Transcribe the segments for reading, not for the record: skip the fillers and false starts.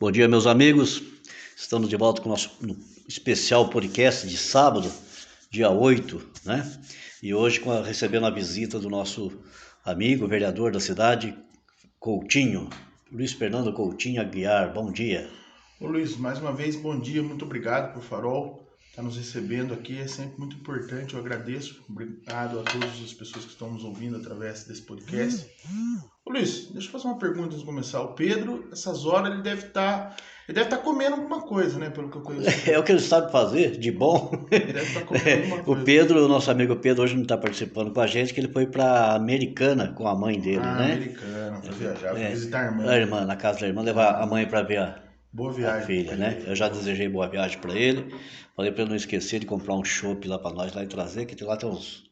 Bom dia, meus amigos. Estamos de volta com o nosso especial podcast de sábado, dia 8, né? E hoje recebendo a visita do nosso amigo, vereador da cidade, Coutinho, Luiz Fernando Coutinho Aguiar. Bom dia. Ô Luiz, mais uma vez, bom dia, muito obrigado por Farol estar nos recebendo aqui, é sempre muito importante, eu agradeço, obrigado a todas as pessoas que estão nos ouvindo através desse podcast. Ô Luiz, deixa eu fazer uma pergunta antes de começar. O Pedro, essas horas, ele deve estar comendo alguma coisa, né, pelo que eu conheço. É o que ele sabe fazer, de bom. Ele deve estar comendo alguma O coisa. Pedro, o nosso amigo Pedro, hoje não está participando com a gente, que ele foi para Americana com a mãe dele, né? Americano, foi viajar, foi visitar a irmã. A irmã, na casa da irmã, levar a mãe para ver Boa a viagem. filha, né? Eu já desejei boa viagem para ele. Falei para ele não esquecer de comprar um chopp lá para nós lá e trazer, que lá tem uns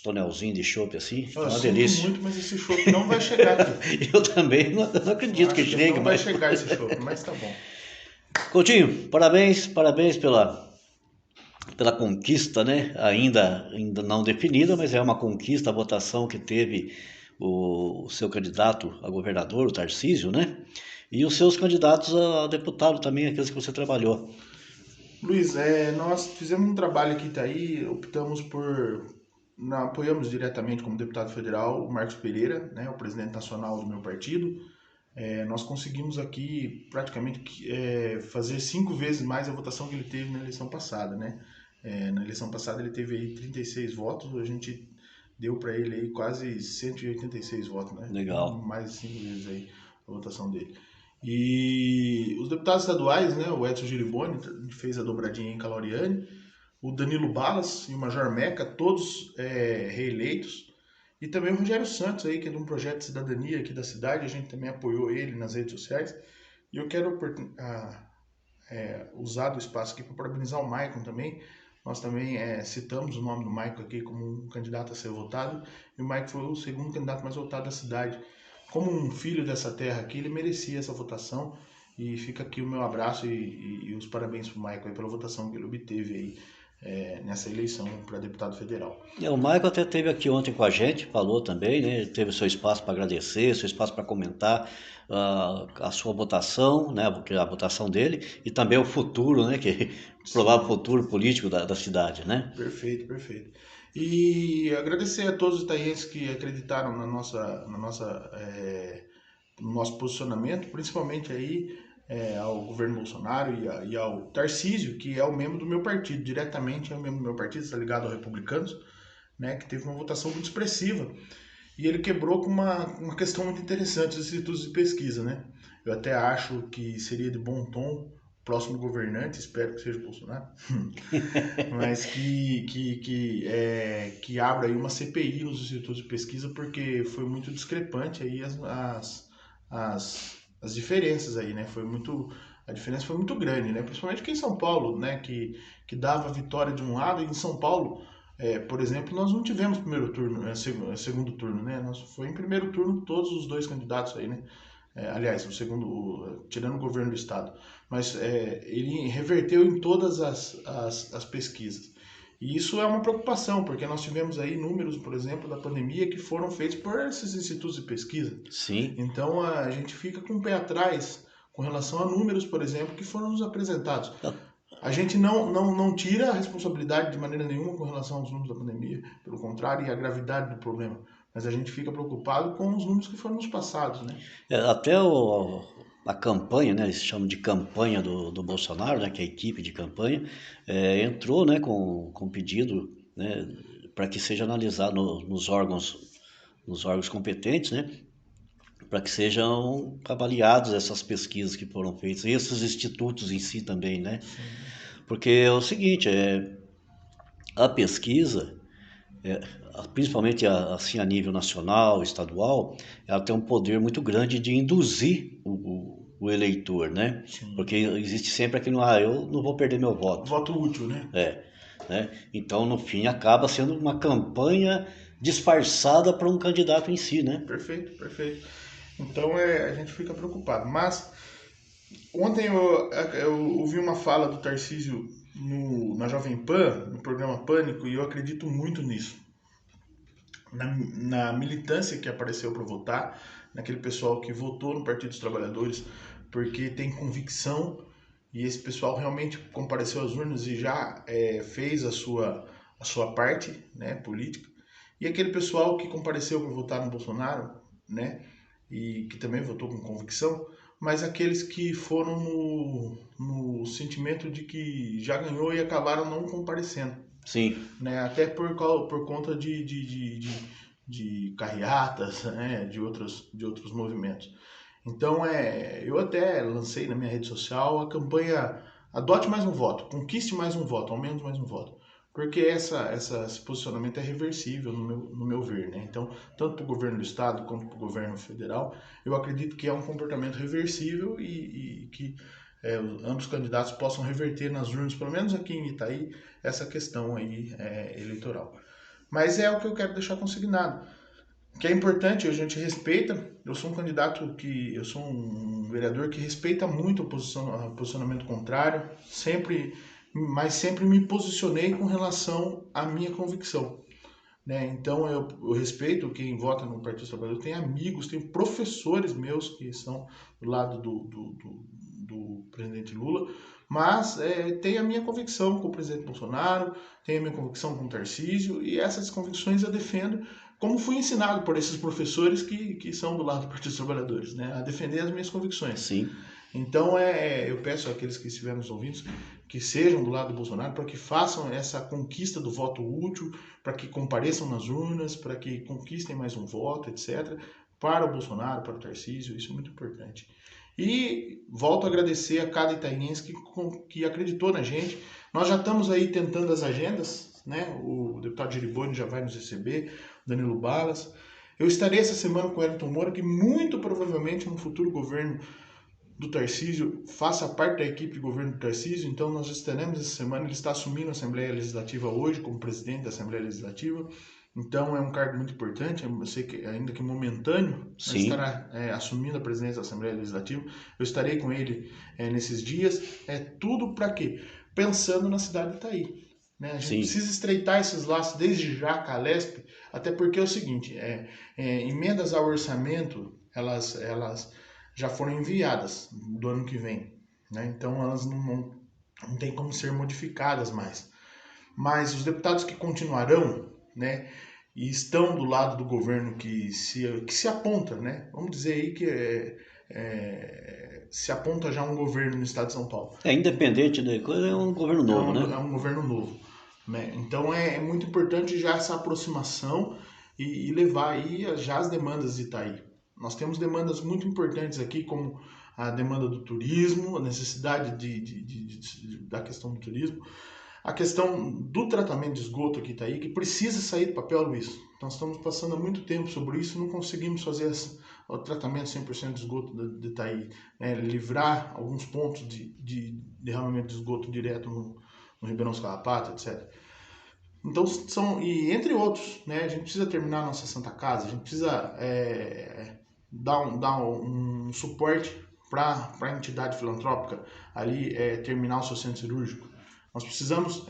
tonelzinhos de chopp assim, que é Eu uma sinto delícia. muito, mas esse chopp não vai chegar aqui. Eu também não acredito que Acho chegue, não vai mas... chegar esse chopp, mas tá bom. Coutinho, parabéns pela conquista, né? Ainda não definida, mas é uma conquista a votação que teve o seu candidato a governador, o Tarcísio, né? E os seus candidatos a deputado também, aqueles que você trabalhou. Luiz, nós fizemos um trabalho aqui em Itaí, optamos apoiamos diretamente como deputado federal o Marcos Pereira, né, o presidente nacional do meu partido. Nós conseguimos aqui praticamente fazer 5 vezes mais a votação que ele teve na eleição passada, né? Na eleição passada ele teve aí 36 votos, a gente deu para ele aí quase 186 votos, né? Legal. Mais de 5 vezes aí a votação dele. E os deputados estaduais, né, o Edson Giriboni fez a dobradinha em Caloriani, o Danilo Balas e o Major Meca, todos reeleitos, e também o Rogério Santos aí, que é de um projeto de cidadania aqui da cidade, a gente também apoiou ele nas redes sociais, e eu quero usar do espaço aqui para parabenizar o Maicon também. Nós também citamos o nome do Maicon aqui como um candidato a ser votado, e o Maicon foi o segundo candidato mais votado da cidade. Como um filho dessa terra aqui, ele merecia essa votação, e fica aqui o meu abraço e os parabéns para o Maicon pela votação que ele obteve aí nessa eleição para deputado federal. O Michael até esteve aqui ontem com a gente, falou também, né? Ele teve seu espaço para agradecer, seu espaço para comentar a sua votação, né? A votação dele e também o futuro, né? Que provável futuro político da cidade, né? Perfeito, perfeito. E agradecer a todos os itaienses que acreditaram no nosso posicionamento, principalmente aí ao governo Bolsonaro e ao Tarcísio, que é o membro do meu partido, diretamente é o membro do meu partido, está ligado aos republicanos, né, que teve uma votação muito expressiva. E ele quebrou com uma questão muito interessante dos institutos de pesquisa, né? Eu até acho que seria de bom tom o próximo governante, espero que seja o Bolsonaro, mas que abra aí uma CPI nos institutos de pesquisa, porque foi muito discrepante aí as diferenças aí, né? A diferença foi muito grande, né? Principalmente aqui em São Paulo, né? Que dava vitória de um lado, e em São Paulo, por exemplo, nós não tivemos primeiro turno, segundo turno, né? Foi em primeiro turno todos os dois candidatos aí, né? Aliás, o segundo, tirando o governo do estado, mas ele reverteu em todas as pesquisas. E isso é uma preocupação, porque nós tivemos aí números, por exemplo, da pandemia que foram feitos por esses institutos de pesquisa. Sim. Então a gente fica com o pé atrás com relação a números, por exemplo, que foram nos apresentados. A gente não tira a responsabilidade de maneira nenhuma com relação aos números da pandemia, pelo contrário, e a gravidade do problema. Mas a gente fica preocupado com os números que foram nos passados, né? Até a campanha, né, eles chamam de campanha do Bolsonaro, né, que é a equipe de campanha, entrou, né, com pedido, né, para que seja analisado nos órgãos competentes, né, para que sejam avaliados essas pesquisas que foram feitas, e esses institutos em si também, né? Sim. Porque é o seguinte, a pesquisa, principalmente assim a nível nacional, estadual, ela tem um poder muito grande de induzir o eleitor, né? Sim. Porque existe sempre aquele, eu não vou perder meu voto. Voto útil, né? Né? Então, no fim, acaba sendo uma campanha disfarçada para um candidato em si, né? Perfeito, perfeito. Então a gente fica preocupado. Mas ontem eu ouvi uma fala do Tarcísio na Jovem Pan, no programa Pânico, e eu acredito muito nisso. Na militância que apareceu para votar, naquele pessoal que votou no Partido dos Trabalhadores porque tem convicção e esse pessoal realmente compareceu às urnas e já fez a sua parte, né, política. E aquele pessoal que compareceu para votar no Bolsonaro, né, e que também votou com convicção, mas aqueles que foram no sentimento de que já ganhou e acabaram não comparecendo, Sim, né, até por conta de carreatas, né, de outros movimentos. Então, eu até lancei na minha rede social a campanha Adote Mais um Voto, Conquiste Mais um Voto, Aumente Mais um Voto. Porque esse posicionamento é reversível no meu ver. Né? Então, tanto para o governo do estado quanto para o governo federal, eu acredito que é um comportamento reversível e que ambos candidatos possam reverter nas urnas, pelo menos aqui em Itaí, essa questão aí eleitoral. Mas é o que eu quero deixar consignado que é importante, a gente respeita. Eu sou um candidato eu sou um vereador que respeita muito o posicionamento contrário, mas sempre me posicionei com relação à minha convicção. Né? Então eu respeito quem vota no Partido Trabalhador, tem amigos, tem professores meus que estão do lado do presidente Lula, mas tem a minha convicção com o presidente Bolsonaro, tem a minha convicção com o Tarcísio, e essas convicções eu defendo como fui ensinado por esses professores que são do lado do Partido dos Trabalhadores, né? A defender as minhas convicções. sim, Então eu peço àqueles que estiverem nos ouvindo que sejam do lado do Bolsonaro para que façam essa conquista do voto útil, para que compareçam nas urnas, para que conquistem mais um voto, etc. Para o Bolsonaro, para o Tarcísio, isso é muito importante. E volto a agradecer a cada itaense que acreditou na gente. Nós já estamos aí tentando as agendas, né? O deputado Giriboni já vai nos receber, o Danilo Balas. Eu estarei essa semana com o Wellington Moura, que muito provavelmente no futuro governo do Tarcísio faça parte da equipe de governo do Tarcísio, então nós estaremos essa semana, ele está assumindo a Assembleia Legislativa hoje como presidente da Assembleia Legislativa, então é um cargo muito importante, eu sei que ainda que momentâneo, mas sim, estará assumindo a presidência da Assembleia Legislativa, eu estarei com ele nesses dias, tudo para quê? Pensando na cidade de Itaí. Né? A gente sim. precisa estreitar esses laços desde já com a Alesp, até porque é o seguinte, emendas ao orçamento, elas já foram enviadas do ano que vem. Né? Então elas não tem como ser modificadas mais. Mas os deputados que continuarão, né, e estão do lado do governo que se aponta, né, vamos dizer aí que se aponta já um governo no estado de São Paulo. É independente da coisa, é um governo novo, né? É um governo novo. Né? Então é muito importante já essa aproximação e levar aí já as demandas de Itaí. Nós temos demandas muito importantes aqui, como a demanda do turismo, a necessidade da questão do turismo, a questão do tratamento de esgoto aqui em Itaí, que precisa sair do papel, Luiz. Nós estamos passando há muito tempo sobre isso e não conseguimos fazer o tratamento 100% de esgoto de Itaí, livrar alguns pontos de derramamento de esgoto direto no Ribeirão dos Carrapatos, etc. Então, e entre outros, né, a gente precisa terminar a nossa Santa Casa, a gente precisa dar um suporte para a entidade filantrópica ali terminar o seu centro cirúrgico. Nós precisamos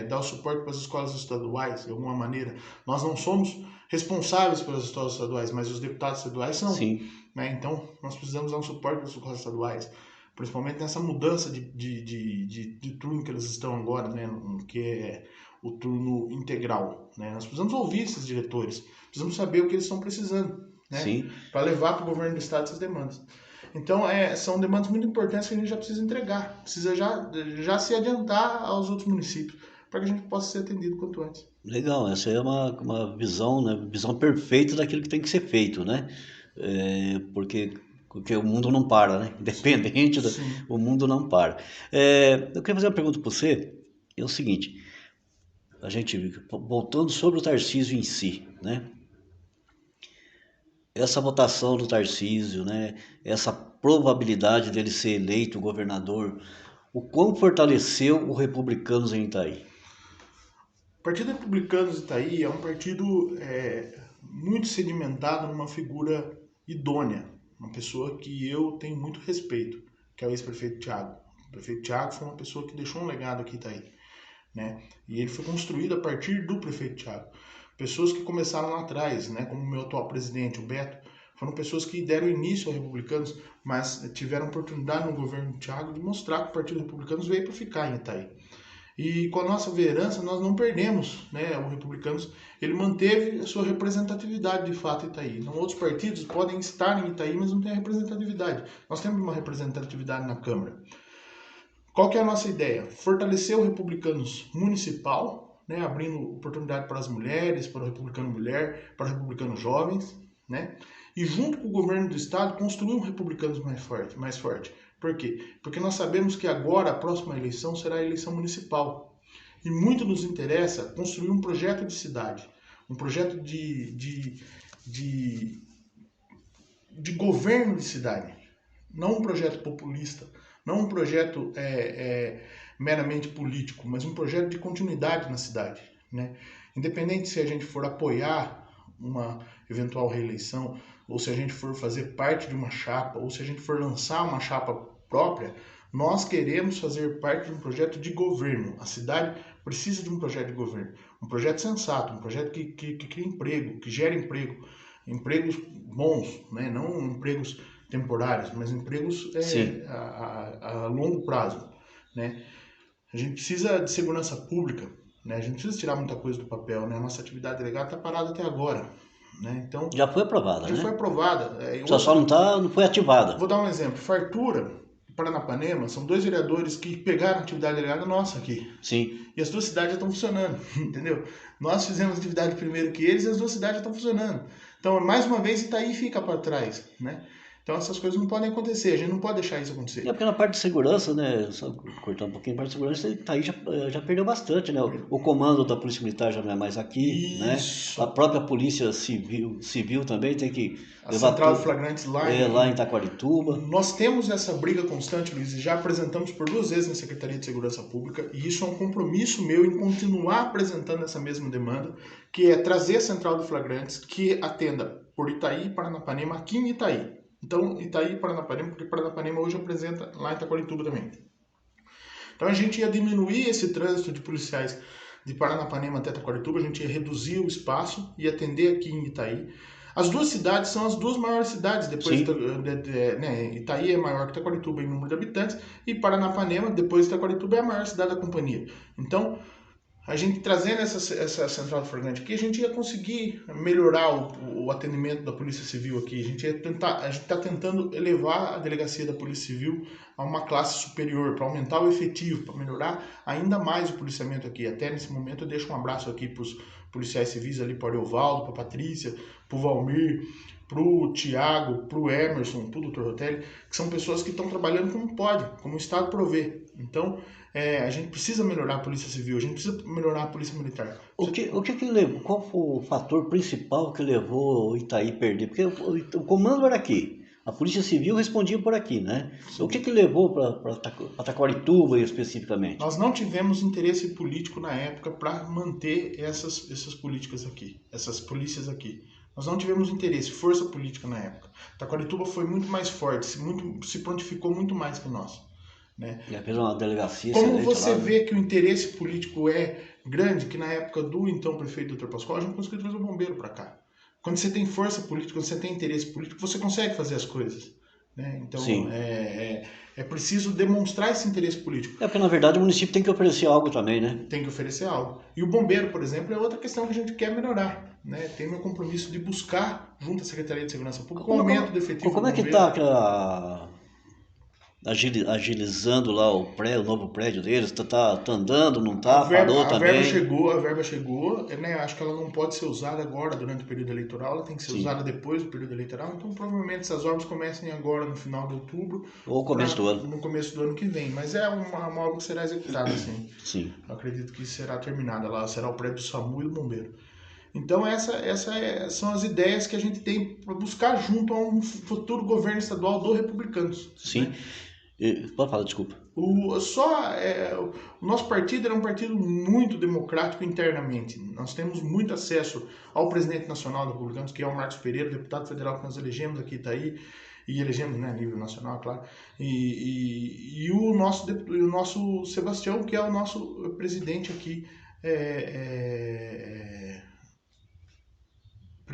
dar o suporte para as escolas estaduais, de alguma maneira. Nós não somos responsáveis pelas escolas estaduais, mas os deputados estaduais são. Sim, Né? Então, nós precisamos dar um suporte para as escolas estaduais, principalmente nessa mudança de turno que eles estão agora, né? Que é o turno integral. Né? Nós precisamos ouvir esses diretores, precisamos saber o que eles estão precisando, né? sim. Para levar para o governo do estado essas demandas. Então, são demandas muito importantes que a gente já precisa entregar, precisa já se adiantar aos outros municípios, para que a gente possa ser atendido quanto antes. Legal, essa é uma visão, né? Visão perfeita daquilo que tem que ser feito, né? Porque o mundo não para, né? Independente Sim. o mundo não para. Eu queria fazer uma pergunta para você, é o seguinte, a gente, voltando sobre o Tarcísio em si, né? Essa votação do Tarcísio, né? Essa probabilidade dele ser eleito governador, o quão fortaleceu o Republicanos em Itaí? O Partido Republicano de Itaí é um partido muito sedimentado numa figura idônea, uma pessoa que eu tenho muito respeito, que é o ex-prefeito Tiago. O prefeito Tiago foi uma pessoa que deixou um legado aqui em Itaí. Né? E ele foi construído a partir do prefeito Tiago. Pessoas que começaram lá atrás, né? Como o meu atual presidente, o Beto, Foram pessoas que deram início ao Republicanos, mas tiveram oportunidade no governo Thiago de mostrar que o Partido Republicanos veio para ficar em Itaí. E com a nossa vereança nós não perdemos, né? O Republicanos ele manteve a sua representatividade de fato em Itaí. Então, outros partidos podem estar em Itaí, mas não têm a representatividade. Nós temos uma representatividade na Câmara. Qual que é a nossa ideia? Fortalecer o Republicanos municipal, né? Abrindo oportunidade para as mulheres, para o Republicano Mulher, para o Republicano Jovens, né? E junto com o governo do estado construir um Republicanos mais forte. Por quê? Porque nós sabemos que agora a próxima eleição será a eleição municipal. E muito nos interessa construir um projeto de cidade, um projeto de governo de cidade, não um projeto populista, não um projeto meramente político, mas um projeto de continuidade na cidade, né? Independente se a gente for apoiar uma eventual reeleição, ou se a gente for fazer parte de uma chapa, ou se a gente for lançar uma chapa própria, nós queremos fazer parte de um projeto de governo. A cidade precisa de um projeto de governo, um projeto sensato, um projeto que crie emprego, que gere emprego, empregos bons, né? Não empregos temporários, mas empregos a longo prazo, né? A gente precisa de segurança pública, né? A gente precisa tirar muita coisa do papel, né? A nossa atividade delegada está parada até agora, né? Então, Já foi aprovada, já foi né? aprovada. Só não foi ativada. Vou dar um exemplo. Fartura, Paranapanema, são dois vereadores que pegaram a atividade delegada nossa aqui. Sim. E as duas cidades já estão funcionando, entendeu? Nós fizemos atividade primeiro que eles e as duas cidades já estão funcionando. Então, mais uma vez, Itaí fica para trás, né? Então, essas coisas não podem acontecer, a gente não pode deixar isso acontecer. É porque na parte de segurança, né? Só cortar um pouquinho, a parte de segurança, Itaí já perdeu bastante, né? O comando da Polícia Militar já não é mais aqui, Isso. né? A própria Polícia Civil também tem que A levar central de flagrantes lá lá em Taquarituba. Nós temos essa briga constante, Luiz, e já apresentamos por 2 vezes na Secretaria de Segurança Pública, e isso é um compromisso meu em continuar apresentando essa mesma demanda, que é trazer a central de flagrantes que atenda por Itaí e Paranapanema aqui em Itaí. Então, Itaí e Paranapanema, porque Paranapanema hoje apresenta lá em Taquarituba também. Então, a gente ia diminuir esse trânsito de policiais de Paranapanema até Taquarituba, a gente ia reduzir o espaço e atender aqui em Itaí. As duas cidades são as duas maiores cidades, depois né, Itaí é maior que Taquarituba em número de habitantes, e Paranapanema, depois de Taquarituba, é a maior cidade da companhia. Então, a gente trazendo essa central de flagrante aqui, a gente ia conseguir melhorar o atendimento da Polícia Civil aqui. A gente está tentando elevar a delegacia da Polícia Civil a uma classe superior, para aumentar o efetivo, para melhorar ainda mais o policiamento aqui. Até nesse momento eu deixo um abraço aqui para os policiais civis ali, para o Evaldo, para a Patrícia, para o Valmir, para o Tiago, para o Emerson, para o Dr. Rotelli, que são pessoas que estão trabalhando como pode, como o Estado provê. Então, a gente precisa melhorar a Polícia Civil, a gente precisa melhorar a Polícia Militar. O que levou? Qual foi o fator principal que levou o Itaí a perder? Porque o comando era aqui, a Polícia Civil respondia por aqui, né? O que levou para Taquarituba especificamente? Nós não tivemos interesse político na época para manter essas políticas aqui, essas polícias aqui. Nós não tivemos interesse, força política na época. Taquarituba foi muito mais forte, se prontificou muito mais que nós. Né? Já fez uma delegacia. Como você vê que o interesse político é grande, que na época do então prefeito Dr. Pascoal, a gente conseguiu trazer o bombeiro para cá. Quando você tem força política, quando você tem interesse político, você consegue fazer as coisas. Né? Então é preciso demonstrar esse interesse político. É porque na verdade o município tem que oferecer algo também, né? Tem que oferecer algo. E o bombeiro, por exemplo, é outra questão que a gente quer melhorar. Né? Tem meu compromisso de buscar, junto à Secretaria de Segurança Pública, um aumento do efetivo. Como é que está agilizando lá o novo prédio deles? Tá andando, não tá? Parou também? A verba chegou, né? Acho que ela não pode ser usada agora durante o período eleitoral, ela tem que ser usada depois do período eleitoral, então provavelmente essas obras comecem agora no final de outubro. Ou começo do ano. No começo do ano que vem, mas é uma obra que será executada, sim. Sim. Eu acredito que será terminada lá, será o prédio do SAMU e do Bombeiro. Então são as ideias que a gente tem para buscar junto a um futuro governo estadual do Republicanos. Sim. Né? Pode falar, desculpa. O nosso partido era um partido muito democrático internamente. Nós temos muito acesso ao presidente nacional do Republicanos, que é o Marcos Pereira, deputado federal que nós elegemos aqui em Itaí, e elegemos, né, a nível nacional, claro. E o nosso Sebastião, que é o nosso presidente aqui,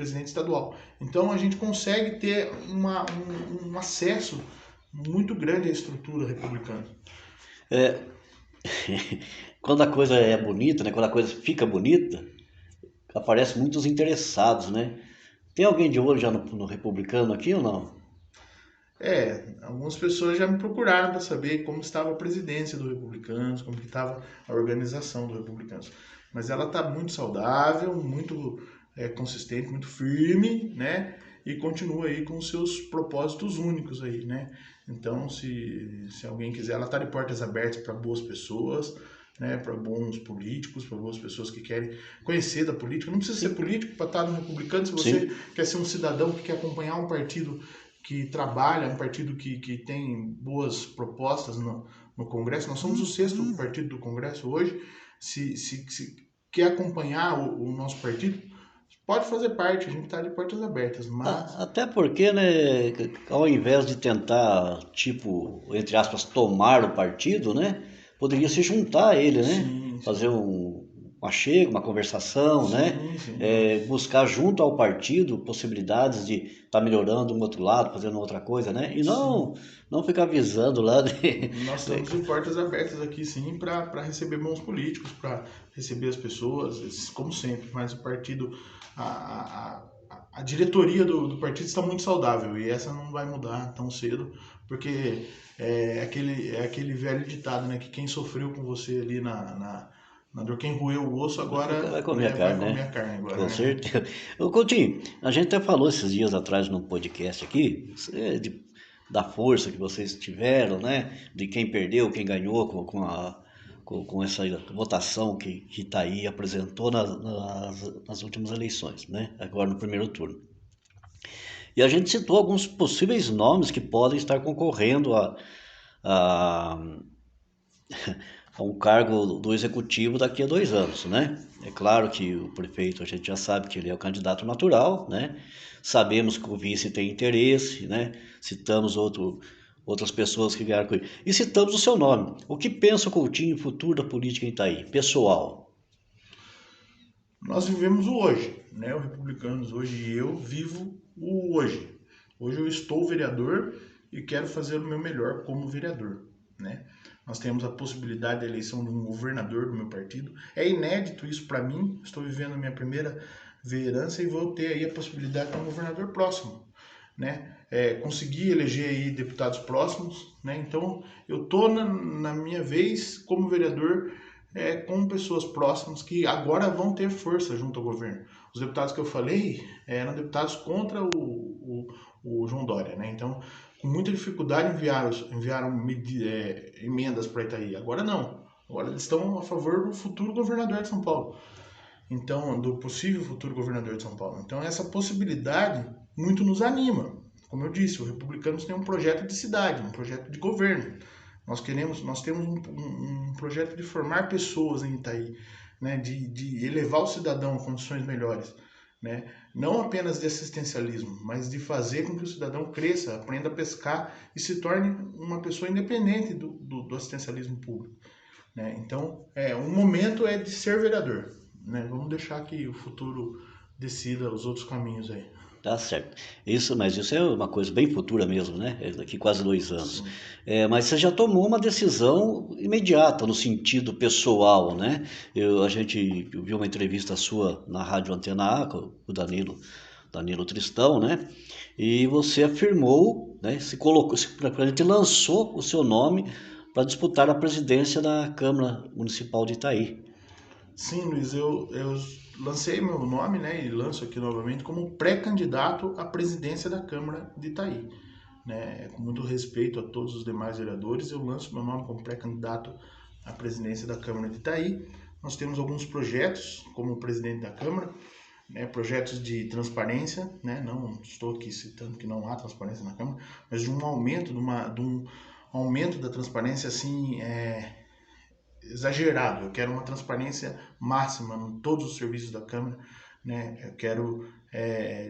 presidente estadual. Então a gente consegue ter um acesso muito grande à estrutura republicana. Quando a coisa é bonita, né? Quando a coisa fica bonita, aparecem muitos interessados, né? Tem alguém de olho já no republicano aqui ou não? Algumas pessoas já me procuraram para saber como estava a presidência do Republicanos, como estava a organização do Republicanos. Mas ela está muito saudável, muito consistente, muito firme, né? E continua aí com os seus propósitos únicos aí, né? Então, se alguém quiser, ela está de portas abertas para boas pessoas, né? Para bons políticos, para boas pessoas que querem conhecer da política. Não precisa ser Sim, político para estar no Republicano. Se você sim. quer ser um cidadão que quer acompanhar um partido que trabalha, um partido que tem boas propostas no Congresso. Nós somos o sexto partido do Congresso hoje. Se quer acompanhar o nosso partido, pode fazer parte, a gente está de portas abertas, mas Até porque, né, ao invés de tentar, tipo, entre aspas, tomar o partido, né, poderia se juntar a ele, né, sim, fazer sim, uma chega, uma conversação, né, sim, sim, nós, buscar junto ao partido possibilidades de estar melhorando um outro lado, fazendo outra coisa, né, e sim, não ficar avisando lá de, nós estamos de portas abertas aqui, sim, para receber bons políticos, para receber as pessoas, como sempre, mas o partido, a diretoria do partido está muito saudável e essa não vai mudar tão cedo, porque é aquele velho ditado, né, que quem sofreu com você ali na dor, quem roeu o osso agora, vai comer a né, vai carne, comer né? a carne agora, Com né? certeza. Ô, Coutinho, a gente até falou esses dias atrás num podcast aqui, da força que vocês tiveram, né? De quem perdeu, quem ganhou com essa votação que Itaí apresentou nas últimas eleições, né? Agora no primeiro turno. E a gente citou alguns possíveis nomes que podem estar concorrendo a, a um cargo do executivo daqui a 2 anos, né? É claro que o prefeito, a gente já sabe que ele é o candidato natural, né? Sabemos que o vice tem interesse, né? Citamos outras pessoas que ganharam com ele. E citamos o seu nome. O que pensa o Coutinho em futuro da política em Itaí? Pessoal. Nós vivemos o hoje, né? O Republicanos hoje e eu vivo o hoje. Hoje eu estou vereador e quero fazer o meu melhor como vereador, né? Nós temos a possibilidade da eleição de um governador do meu partido. É inédito isso para mim. Estou vivendo a minha primeira vereança e vou ter aí a possibilidade de ter um governador próximo, né? Conseguir eleger aí deputados próximos, né? Então eu tô na minha vez como vereador com pessoas próximas que agora vão ter força junto ao governo. Os deputados que eu falei eram deputados contra o João Dória, né? Então, com muita dificuldade enviaram emendas para Itaí. Agora não. Agora eles estão a favor do futuro governador de São Paulo. Então, do possível futuro governador de São Paulo. Então, essa possibilidade muito nos anima. Como eu disse, o Republicanos tem um projeto de cidade, um projeto de governo. Nós temos um projeto de formar pessoas em Itaí, né, de elevar o cidadão a condições melhores, né, não apenas de assistencialismo, mas de fazer com que o cidadão cresça, aprenda a pescar e se torne uma pessoa independente do assistencialismo público, né. Então, um momento é de ser vereador, né, vamos deixar que o futuro decida os outros caminhos aí. Tá certo. Mas isso é uma coisa bem futura mesmo, né? É daqui quase 2 anos. Sim. Mas você já tomou uma decisão imediata no sentido pessoal, né? A gente viu uma entrevista sua na Rádio Antena A com o Danilo Tristão, né? E você afirmou, né? Se colocou, a gente lançou o seu nome para disputar a presidência da Câmara Municipal de Itaí. Sim, Luiz, eu lancei meu nome, né, e lanço aqui novamente como pré-candidato à presidência da Câmara de Itaí, né, com muito respeito a todos os demais vereadores, eu lanço meu nome como pré-candidato à presidência da Câmara de Itaí. Nós temos alguns projetos como presidente da Câmara, né, projetos de transparência, né, não estou aqui citando que não há transparência na Câmara, mas de um aumento, de um aumento da transparência assim, exagerado. Eu quero uma transparência máxima em todos os serviços da Câmara, né? Eu quero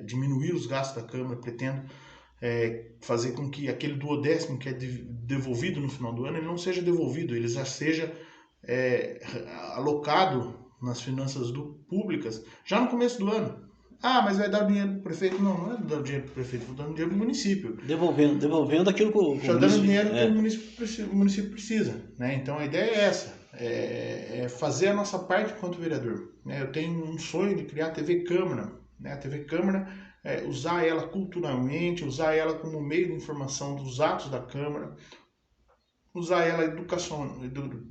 diminuir os gastos da Câmara, pretendo fazer com que aquele duodécimo que é devolvido no final do ano, ele não seja devolvido, ele já seja alocado nas finanças públicas já no começo do ano. Ah, mas vai dar o dinheiro pro prefeito? Não, não é dar o dinheiro pro prefeito, vou dando dinheiro pro município. Devolvendo aquilo que Já dando o dinheiro que o município precisa, né? Então a ideia é essa, é fazer a nossa parte enquanto vereador. Né? Eu tenho um sonho de criar a TV Câmara, né? A TV Câmara, usar ela culturalmente, usar ela como meio de informação dos atos da Câmara, usar ela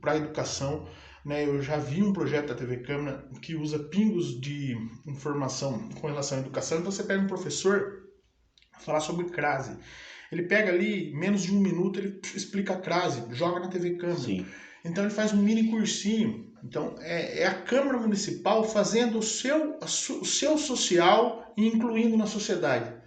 para a educação. Né? Eu já vi um projeto da TV Câmara que usa pingos de informação com relação à educação. Então você pega um professor falar sobre crase. Ele pega ali, menos de 1 minuto, ele explica a crase, joga na TV Câmara. Sim. Então ele faz um mini cursinho. Então é a Câmara Municipal fazendo o seu social e incluindo na sociedade.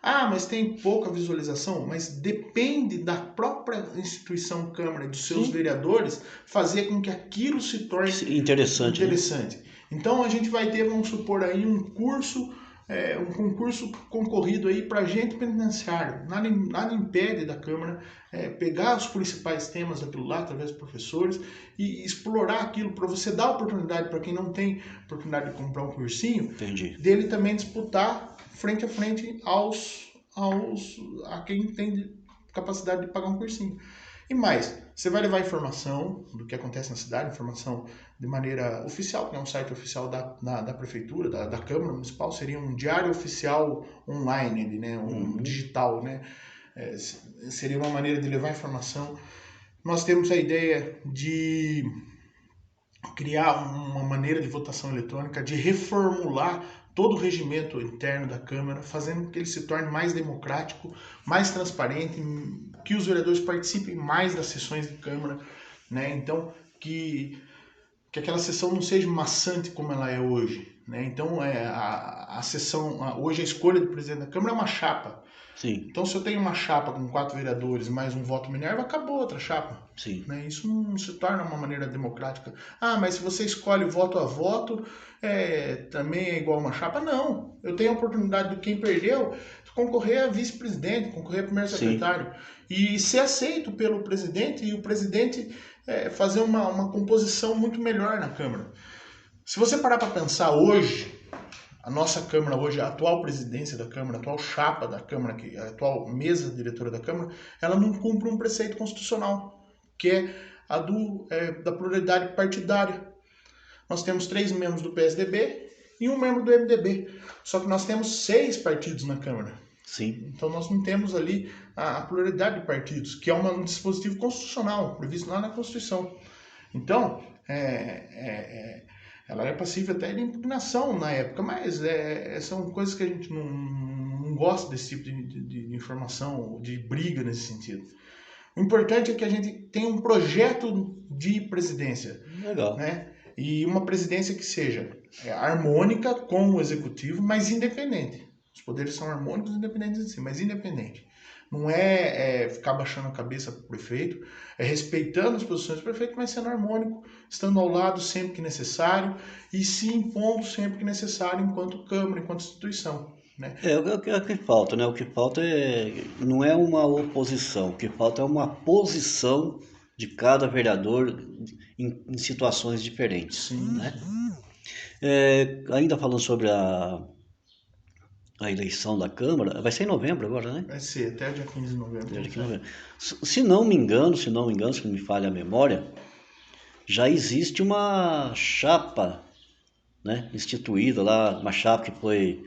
Ah, mas tem pouca visualização, mas depende da própria instituição Câmara, dos seus Sim. vereadores, fazer com que aquilo se torne interessante. Né? Então a gente vai ter, vamos supor aí, um concurso concorrido aí para agente penitenciário. Nada impede da Câmara pegar os principais temas daquilo lá, através dos professores, e explorar aquilo, para você dar oportunidade para quem não tem oportunidade de comprar um cursinho, Entendi. Dele também disputar frente a frente a quem tem capacidade de pagar um cursinho. E mais, você vai levar informação do que acontece na cidade, informação de maneira oficial, que é um site oficial da prefeitura, da Câmara Municipal, seria um diário oficial online, né, digital, né? Seria uma maneira de levar informação. Nós temos a ideia de criar uma maneira de votação eletrônica, de reformular todo o regimento interno da Câmara, fazendo com que ele se torne mais democrático, mais transparente, que os vereadores participem mais das sessões de Câmara, né? Então, que aquela sessão não seja maçante como ela é hoje, né? Então, a sessão, hoje a escolha do presidente da Câmara é uma chapa. Sim. Então, se eu tenho uma chapa com 4 vereadores mais um voto Minerva, acabou outra chapa. Sim. Né? Isso não se torna uma maneira democrática. Ah, mas se você escolhe voto a voto, também é igual uma chapa? Não. Eu tenho a oportunidade de quem perdeu concorrer a vice-presidente, concorrer a primeiro secretário. E ser aceito pelo presidente e o presidente fazer uma composição muito melhor na Câmara. Se você parar para pensar hoje, a nossa Câmara hoje, a atual presidência da Câmara, a atual chapa da Câmara, a atual mesa diretora da Câmara, ela não cumpre um preceito constitucional, que é a da pluralidade partidária. Nós temos 3 membros do PSDB e 1 membro do MDB, só que nós temos 6 partidos na Câmara. Sim. Então nós não temos ali a pluralidade de partidos, que é um dispositivo constitucional, previsto lá na Constituição. Então, ela é passível até de impugnação na época, mas são coisas que a gente não gosta desse tipo de informação, de briga nesse sentido. O importante é que a gente tenha um projeto de presidência. Legal. Né? E uma presidência que seja harmônica com o executivo, mas independente. Os poderes são harmônicos e independentes de si, mas independente. Não ficar baixando a cabeça para o prefeito, respeitando as posições do prefeito, mas sendo harmônico, estando ao lado sempre que necessário e se impondo sempre que necessário enquanto Câmara, enquanto instituição. Né? O que falta, né? O que falta não é uma oposição, o que falta é uma posição de cada vereador em situações diferentes. Sim. Né? Ainda falando sobre a eleição da Câmara, vai ser em novembro agora, né? Vai ser, até dia 15 de novembro. Se não me engano, se não me falha a memória, já existe uma chapa, né, instituída lá, uma chapa que foi,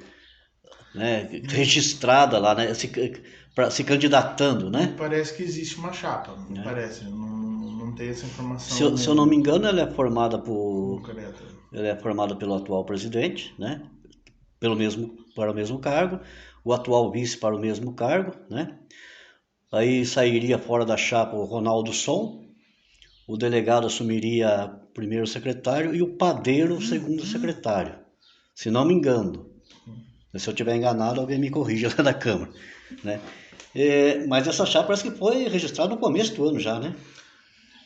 né, registrada lá, né, se candidatando, né? Parece que existe uma chapa, parece, não tem essa informação. Se eu não me engano, ela é formada pelo atual presidente, né? Para o mesmo cargo, o atual vice para o mesmo cargo, né? Aí sairia fora da chapa o Ronaldo Som, o delegado assumiria primeiro secretário e o padeiro segundo secretário, se não me engano. Se eu estiver enganado, alguém me corrija lá da Câmara, né? Mas essa chapa parece que foi registrada no começo do ano já, né?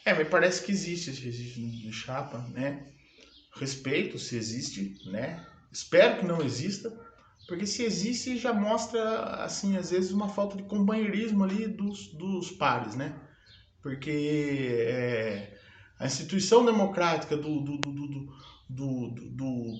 Mas parece que existe chapa, né? Respeito se existe, né? Espero que não exista, porque se existe já mostra, assim, às vezes uma falta de companheirismo ali dos pares, né? Porque a instituição democrática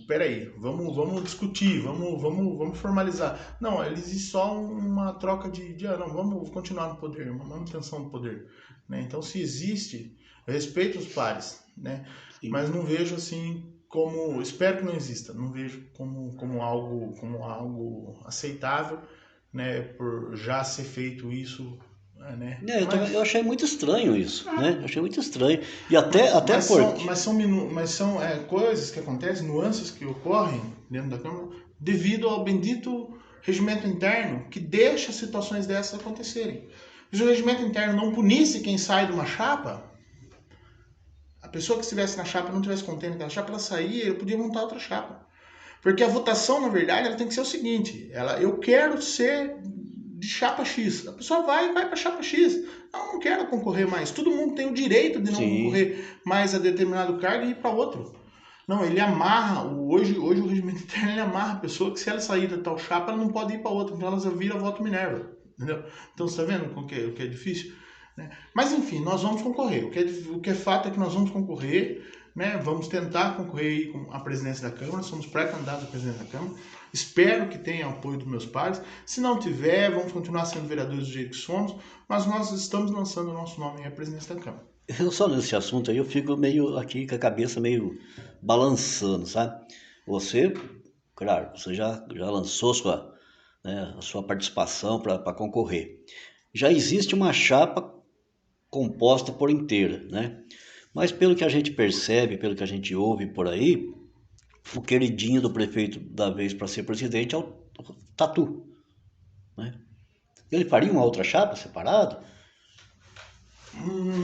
peraí, vamos discutir, vamos formalizar. Não, existe só uma troca não, vamos continuar no poder, uma manutenção do poder, né? Então, se existe, eu respeito os pares, né? Sim. Mas não vejo assim como, espero que não exista, não vejo como algo aceitável, né? Por já ser feito isso, né? Eu achei muito estranho isso, né? Eu achei muito estranho. E até porque... Mas são coisas que acontecem, nuances que ocorrem dentro da Câmara, devido ao bendito regimento interno que deixa situações dessas acontecerem. Se o regimento interno não punisse quem sai de uma chapa, a pessoa que estivesse na chapa não estivesse contente com a chapa, ela saía, ele podia montar outra chapa. Porque a votação, na verdade, ela tem que ser o seguinte: eu quero ser de chapa X. A pessoa vai para chapa X. Não quero concorrer mais. Todo mundo tem o direito de não Sim. concorrer mais a determinado cargo e ir para outro. Não, ele amarra. Hoje o regimento interno ele amarra a pessoa que se ela sair da tal chapa, ela não pode ir para outra. Então ela vira voto Minerva. Entendeu? Então você está vendo o que é difícil? Né? Mas enfim, nós vamos concorrer. O que é fato é que nós vamos concorrer. Né? Vamos tentar concorrer com a presidência da Câmara, somos pré-candidatos à presidência da Câmara. Espero que tenha apoio dos meus pares. Se não tiver, vamos continuar sendo vereadores do jeito que somos, mas nós estamos lançando o nosso nome à presidência da Câmara. Eu só nesse assunto aí, eu fico meio aqui com a cabeça meio balançando, sabe? Você, claro, você já lançou a sua participação para concorrer. Já existe uma chapa composta por inteira, né? Mas pelo que a gente percebe, pelo que a gente ouve por aí, o queridinho do prefeito da vez para ser presidente é o Tatu, né? Ele faria uma outra chapa separada?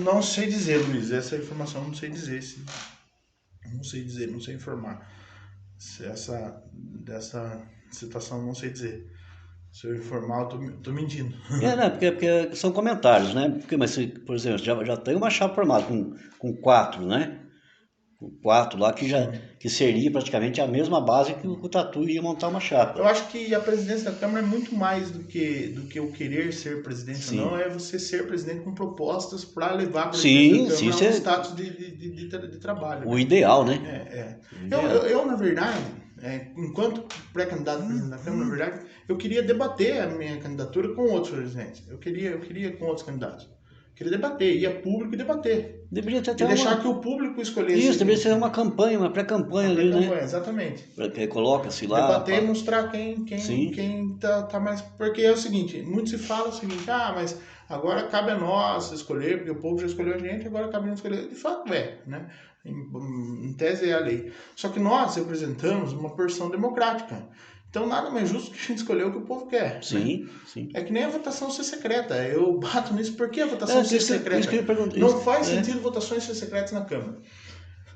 Não sei dizer, Luiz. Essa informação eu não sei dizer. Não sei dizer, não sei informar. Dessa situação eu não sei dizer. Se eu informar, eu tô mentindo. Né? Porque são comentários, né? Mas, por exemplo, já tem uma chapa formada com quatro, né? Com quatro lá que seria praticamente a mesma base que o Tatu ia montar uma chapa. Eu acho que a presidência da Câmara é muito mais do que o querer ser presidente. Sim. Ou não, é você ser presidente com propostas para levar a presidência da Câmara a um status de trabalho. O ideal, né? Eu, na verdade, enquanto pré-candidato a presidente da Câmara, na verdade, eu queria debater a minha candidatura com outros presidentes. Eu queria com outros candidatos. Queria debater, ir a público e debater. Deveria ter e deixar que o público escolhesse. Isso, deveria ser uma campanha, uma pré-campanha ali, né? Exatamente. Coloca-se lá. Debater e mostrar quem tá mais. Porque é o seguinte, muito se fala o seguinte, mas agora cabe a nós escolher, porque o povo já escolheu a gente, agora cabe a nós escolher. De fato né? Em tese é a lei. Só que nós representamos uma porção democrática. Então, nada mais justo que a gente escolher o que o povo quer. Sim, né? sim. É que nem a votação ser secreta. Eu bato nisso. Por que a votação ser secreta? Não faz sentido votações ser secretas na Câmara.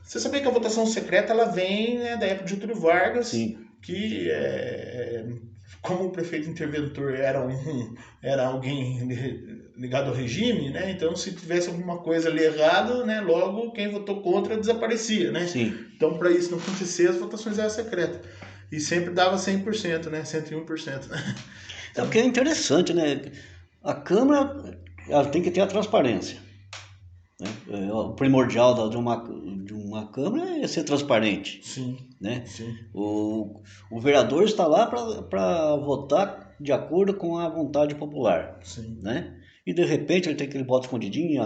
Você sabia que a votação secreta ela vem da época de Getúlio Vargas, sim. Que como o prefeito interventor era alguém ligado ao regime, né? Então se tivesse alguma coisa ali errada, né? Logo quem votou contra desaparecia, né? Sim. Então para isso não acontecer, as votações eram secretas. E sempre dava 100%, né? 101%. Né? Então, o que é interessante, né? A Câmara ela tem que ter a transparência. Né? O primordial de uma Câmara é ser transparente. Sim. Né? Sim. O vereador está lá para votar de acordo com a vontade popular. Sim. Né? E de repente ele tem aquele voto escondidinho,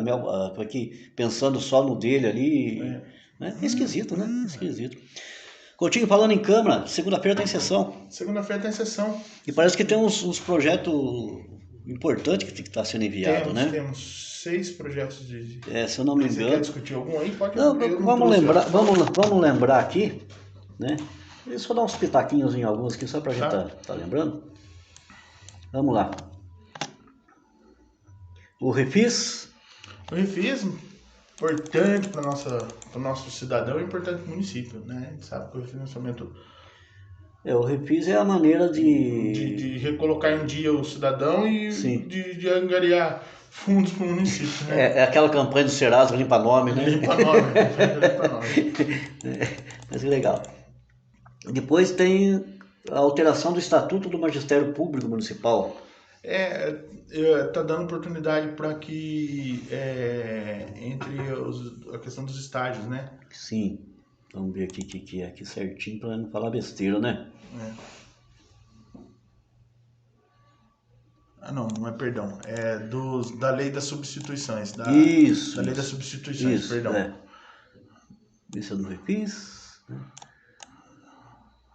aqui, pensando só no dele ali. Né? É esquisito, né? É esquisito. Coutinho, falando em Câmara, segunda-feira tem sessão. Segunda-feira tem sessão. E parece que tem uns projetos importantes que está sendo enviado, né? Temos 6 projetos de... se eu não me engano... Você quer discutir algum aí? Pode. Não, vamos lembrar aqui, né? Deixa eu dar uns pitaquinhos em alguns aqui, só pra gente tá lembrando. Vamos lá. O Refis. O Refis, importante para o nosso cidadão e importante para o município, né? A gente sabe que o refinanciamento... o Refis é a maneira de recolocar em dia o cidadão e de angariar fundos para o município, né? É aquela campanha do Serasa, limpa nome, né? Limpa nome. Mas que legal. Depois tem a alteração do Estatuto do Magistério Público Municipal. Tá dando oportunidade para que entre a questão dos estágios, né? Sim. Vamos ver aqui o que é aqui certinho para não falar besteira, né? Não é perdão. É da lei das substituições. Isso, da lei das isso. substituições, Isso, perdão. Vê se eu não refiz.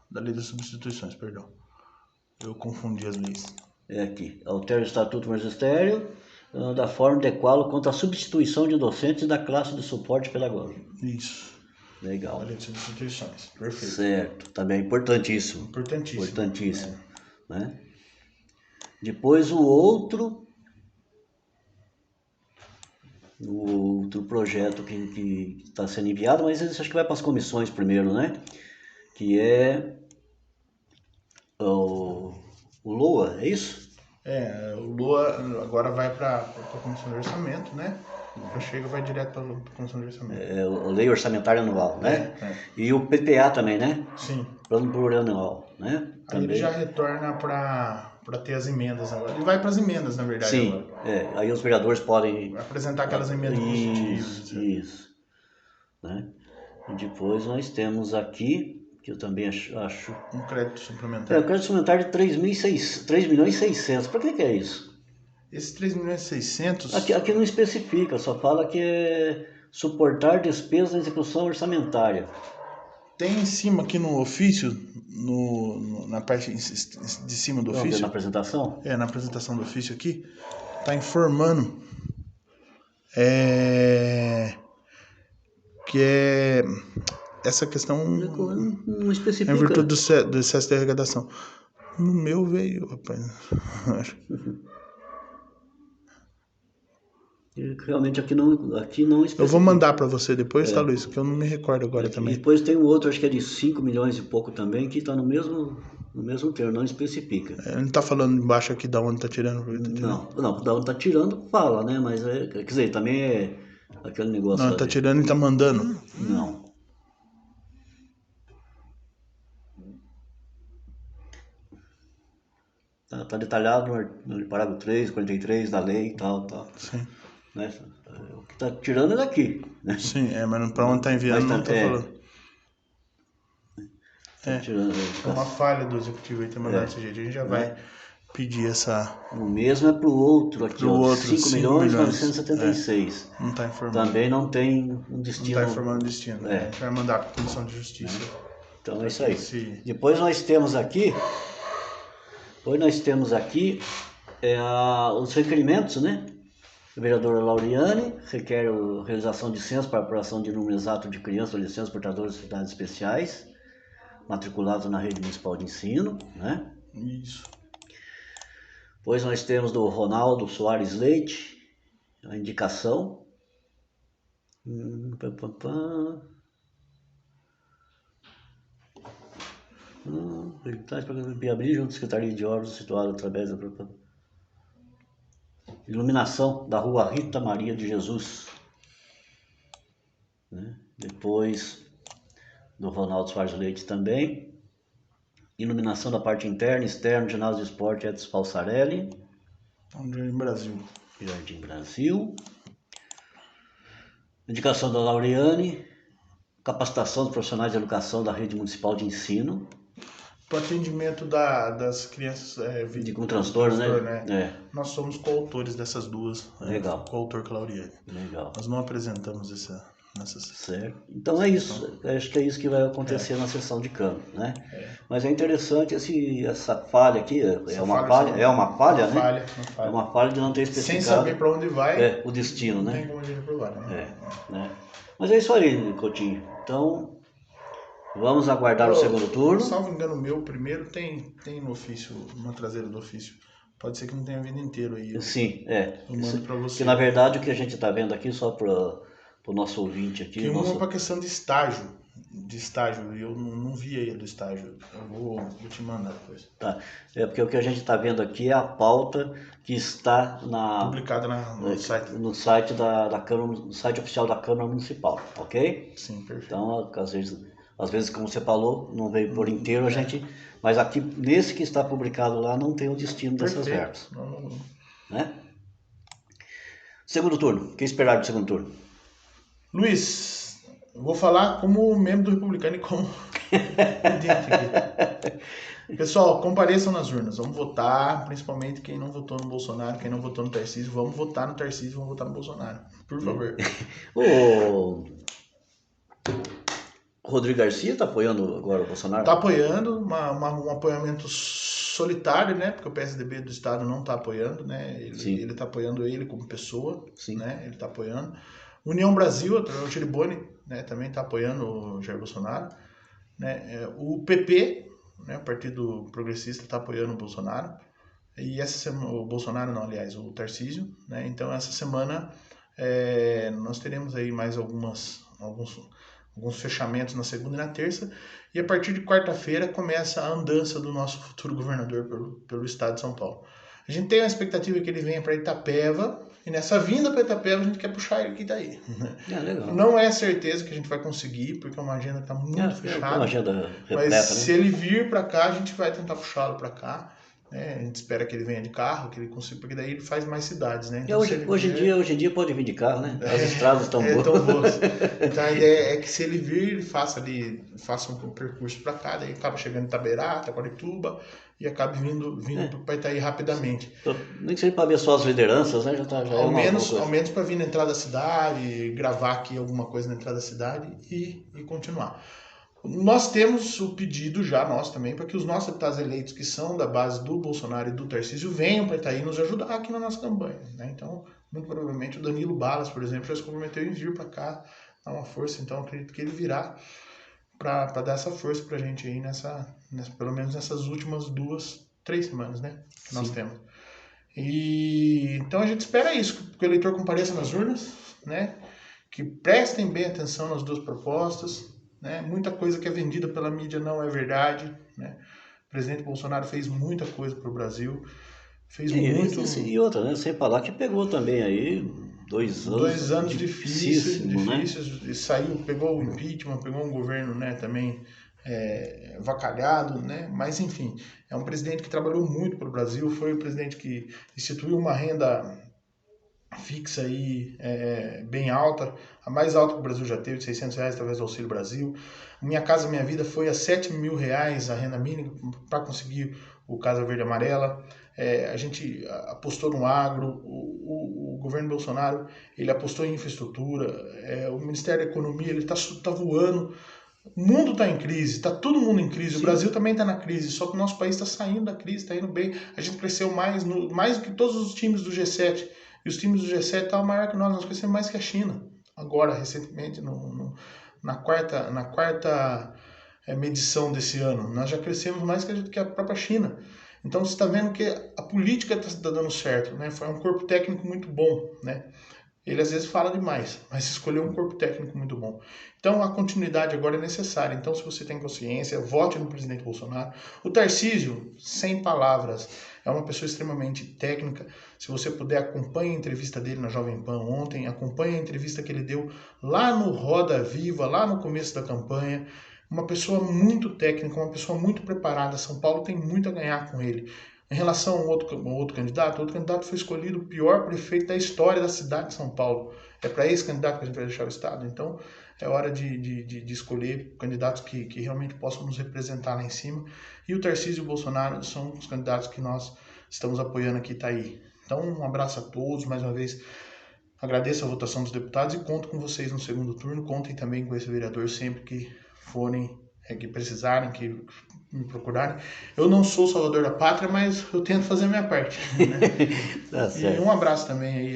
Da lei das substituições, perdão. Eu confundi as leis. É aqui. Altera o Estatuto do Magistério da forma de qual quanto à substituição de docentes da classe de suporte pedagógico. Isso. Legal. Da lei das substituições. Perfeito. Certo. Também importantíssimo. Importantíssimo. Né? Depois o outro projeto que está sendo enviado, mas isso acho que vai para as comissões primeiro, né? Que é o LOA, é isso? O LOA agora vai para a Comissão de Orçamento, né? Chega vai direto para a Comissão de Orçamento. É a Lei Orçamentária Anual, né? E o PPA também, né? Sim. Plano Plurianual, né? Aí ele já retorna para ter as emendas agora. Ele vai para as emendas, na verdade. Sim, agora. Aí os vereadores podem apresentar aquelas emendas positivas. Isso. Né? E depois nós temos aqui, que eu também acho... Um crédito suplementar. O crédito suplementar de 3.600. Para que é isso? Esse 3.600... Aqui não especifica, só fala que é suportar despesas na execução orçamentária. Tem em cima aqui no ofício, na parte de cima do ofício. Na apresentação? Na apresentação do ofício aqui, está informando que é essa questão não especifica. Em virtude do excesso de arrecadação. No meu veio, rapaz. Realmente aqui não especifica. Eu vou mandar para você depois, tá, Luiz? Que eu não me recordo agora também. E depois tem um outro, acho que é de 5 milhões e pouco também, que está no mesmo termo, não especifica. Ele não tá falando embaixo aqui da onde tá tirando? Não, da onde tá tirando fala, né? Mas, quer dizer, também é aquele negócio... Não, ele tá tirando e tá mandando? Não. Tá detalhado no parágrafo 3, 43 da lei e tal. Sim. Né? O que tá tirando é daqui, né? Sim, mas pra onde tá enviando não tá falando. É uma falha do executivo aí ter mandado desse jeito. A gente já vai pedir essa... O mesmo é pro outro aqui, ó, 5 milhões 976. Não tá informando. Também não tem um destino. Não tá informando o destino. A gente vai mandar pra Comissão de Justiça. Então é isso aí. Depois nós temos aqui os requerimentos, né? A vereadora Lauriane requer a realização de censo para apuração de número exato de crianças ou licenças portadores de necessidades especiais matriculados na rede municipal de ensino, né? Isso. Depois nós temos do Ronaldo Soares Leite, a indicação. Para abrir junto à Secretaria de Obras situado através da iluminação da rua Rita Maria de Jesus, né? Depois do Ronaldo Soares Leite também, iluminação da parte interna e externa do ginásio de esporte Edson Falsarelli, Jardim Brasil. Indicação da Lauriane, capacitação dos profissionais de educação da rede municipal de ensino. Para atendimento das crianças com transtorno, né? Nós somos coautores dessas duas. Legal. Coautor com a Lauriane. Legal. Nós não apresentamos nessas... Certo. Então é isso. Acho que é isso que vai acontecer na sessão de Câmara, né? Mas é interessante essa falha aqui. É uma falha, né? É uma falha de não ter especificado. Sem saber para onde vai. O destino, né? Não tem como a gente provar, né? Mas é isso aí, Coutinho. Então, vamos aguardar o segundo turno. Salvo engano meu, primeiro tem no ofício, na traseira do ofício. Pode ser que não tenha vindo inteiro aí. Sim, Eu mando para você. Porque na verdade o que a gente está vendo aqui, só para o nosso ouvinte aqui... Tem uma para questão de estágio. Eu não vi aí do estágio. Eu vou te mandar depois. Tá. Porque o que a gente está vendo aqui é a pauta que está publicada no site da Câmara, no site oficial da Câmara Municipal, ok? Sim, perfeito. Então, às vezes, como você falou, não veio por inteiro a gente... Mas aqui, nesse que está publicado lá, não tem o destino dessas verbas. Né? Segundo turno. O que esperar do segundo turno? Luiz, Eu vou falar como membro do Republicano e como presidente aqui. Pessoal, compareçam nas urnas, vamos votar, principalmente quem não votou no Bolsonaro, quem não votou no Tarcísio, vamos votar no Tarcísio, vamos votar no Bolsonaro, por favor. O Rodrigo Garcia está apoiando agora o Bolsonaro? Está apoiando, um apoiamento solitário, né? Porque o PSDB do estado não está apoiando, né? Ele está apoiando ele como pessoa, Sim. né? Ele está apoiando. União Brasil, o Giriboni, né? Também está apoiando o Jair Bolsonaro, né? O PP, né? O Partido Progressista está apoiando o Bolsonaro. E essa semana, o Bolsonaro não, aliás, o Tarcísio, né? Então essa semana nós teremos aí mais alguns fechamentos na segunda e na terça, e a partir de quarta-feira começa a andança do nosso futuro governador pelo estado de São Paulo. A gente tem a expectativa que ele venha para Itapeva, e nessa vinda para Itapeva a gente quer puxar ele aqui daí. Legal. Não é certeza que a gente vai conseguir, porque é uma agenda que está muito fechada. Uma agenda mas repleta, né? se ele vir para cá, a gente vai tentar puxá-lo para cá. A gente espera que ele venha de carro, que ele consiga, porque daí ele faz mais cidades, né? Então, hoje em dia pode vir de carro, né? As estradas estão boas. Tão boas. Então a ideia é que se ele vir, ele faça um percurso para cá, daí acaba chegando em Itaberá, Taquarituba, e acabe vindo para Itaí rapidamente. Então, nem que seja para ver só as lideranças, né? Ao menos para vir na entrada da cidade, gravar aqui alguma coisa na entrada da cidade e continuar. Nós temos o pedido já, nós também, para que os nossos deputados eleitos que são da base do Bolsonaro e do Tarcísio venham para Itaí nos ajudar aqui na nossa campanha, né? Então, muito provavelmente o Danilo Balas, por exemplo, já se comprometeu em vir para cá, dar uma força, então acredito que ele virá para dar essa força para a gente aí pelo menos nessas últimas 2-3 semanas, né? Que nós temos. E então a gente espera isso, que o eleitor compareça nas urnas, né? Que prestem bem atenção nas duas propostas, né? Muita coisa que é vendida pela mídia não é verdade, né? O presidente Bolsonaro fez muita coisa para o Brasil, fez muito. E outra, né? Sem falar que pegou também aí 2 anos. 2 anos difíceis, né? E saiu, pegou o impeachment, pegou um governo, né, também vacalhado, né? Mas enfim, é um presidente que trabalhou muito para o Brasil, foi o presidente que instituiu uma renda fixa aí bem alta, a mais alta que o Brasil já teve, de R$600 através do Auxílio Brasil. Minha Casa Minha Vida foi a R$7.000 a renda mínima para conseguir o Casa Verde Amarela. A gente apostou no agro, o governo Bolsonaro ele apostou em infraestrutura, o Ministério da Economia ele tá voando. O mundo está em crise, está todo mundo em crise. Sim. O Brasil também está na crise, só que o nosso país está saindo da crise, está indo bem. A gente cresceu mais do que todos os times do G7. E os times do G7 estavam maior que nós crescemos mais que a China. Agora, recentemente, na quarta medição desse ano, nós já crescemos mais que a própria China. Então você está vendo que a política está dando certo, né? Foi um corpo técnico muito bom, né? Ele às vezes fala demais, mas escolheu um corpo técnico muito bom. Então a continuidade agora é necessária. Então se você tem consciência, vote no presidente Bolsonaro. O Tarcísio, sem palavras, é uma pessoa extremamente técnica. Se você puder, acompanhe a entrevista dele na Jovem Pan ontem, acompanhe a entrevista que ele deu lá no Roda Viva, lá no começo da campanha. Uma pessoa muito técnica, uma pessoa muito preparada. São Paulo tem muito a ganhar com ele. Em relação ao outro candidato foi escolhido o pior prefeito da história da cidade de São Paulo. É para esse candidato que a gente vai deixar o Estado. Então, é hora de escolher candidatos que realmente possam nos representar lá em cima. E o Tarcísio e o Bolsonaro são os candidatos que nós estamos apoiando aqui, tá aí. Então, um abraço a todos. Mais uma vez, agradeço a votação dos deputados e conto com vocês no segundo turno. Contem também com esse vereador sempre que forem, que precisarem, que me procurarem. Eu não sou o salvador da pátria, mas eu tento fazer a minha parte. Né? Tá certo. E um abraço também aí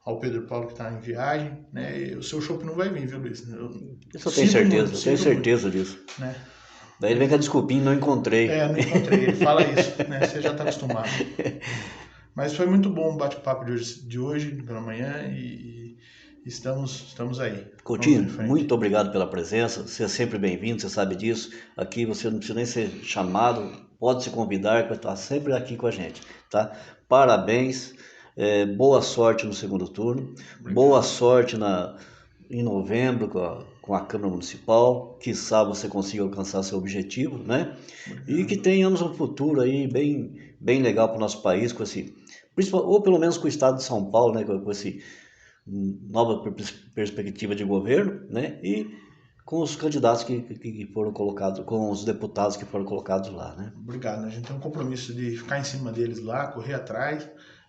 ao Pedro Paulo que está em viagem. Né? O seu chopp não vai vir, viu, Luiz? Isso eu tenho certeza, tenho certeza disso. Né? Daí ele vem com a desculpinha, não encontrei. Não encontrei, ele fala isso, né? Você já está acostumado. Mas foi muito bom o bate-papo de hoje pela manhã e estamos aí. Coutinho, muito obrigado pela presença, você é sempre bem-vindo, você sabe disso. Aqui você não precisa nem ser chamado, pode se convidar para estar sempre aqui com a gente, tá? Parabéns, boa sorte no segundo turno, obrigado. Boa sorte em novembro com a Câmara Municipal, quiçá você consiga alcançar seu objetivo, né? Obrigado. E que tenhamos um futuro aí bem legal para o nosso país, ou pelo menos com o estado de São Paulo, né? Com esse nova perspectiva de governo, né? E com os candidatos que foram colocados, com os deputados que foram colocados lá, né? Obrigado, né? A gente tem um compromisso de ficar em cima deles lá, correr atrás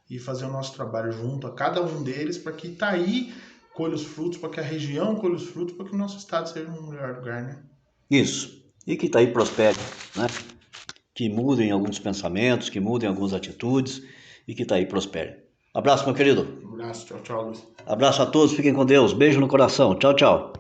e fazer o nosso trabalho junto a cada um deles para que Itaí colha os frutos, para que a região colha os frutos, para que o nosso estado seja um melhor lugar, né? Isso. E que Itaí prospere, né? Que mudem alguns pensamentos, que mudem algumas atitudes e que Itaí prospere. Abraço, meu querido. Um abraço, tchau, tchau, Luiz. Abraço a todos, fiquem com Deus. Beijo no coração. Tchau, tchau.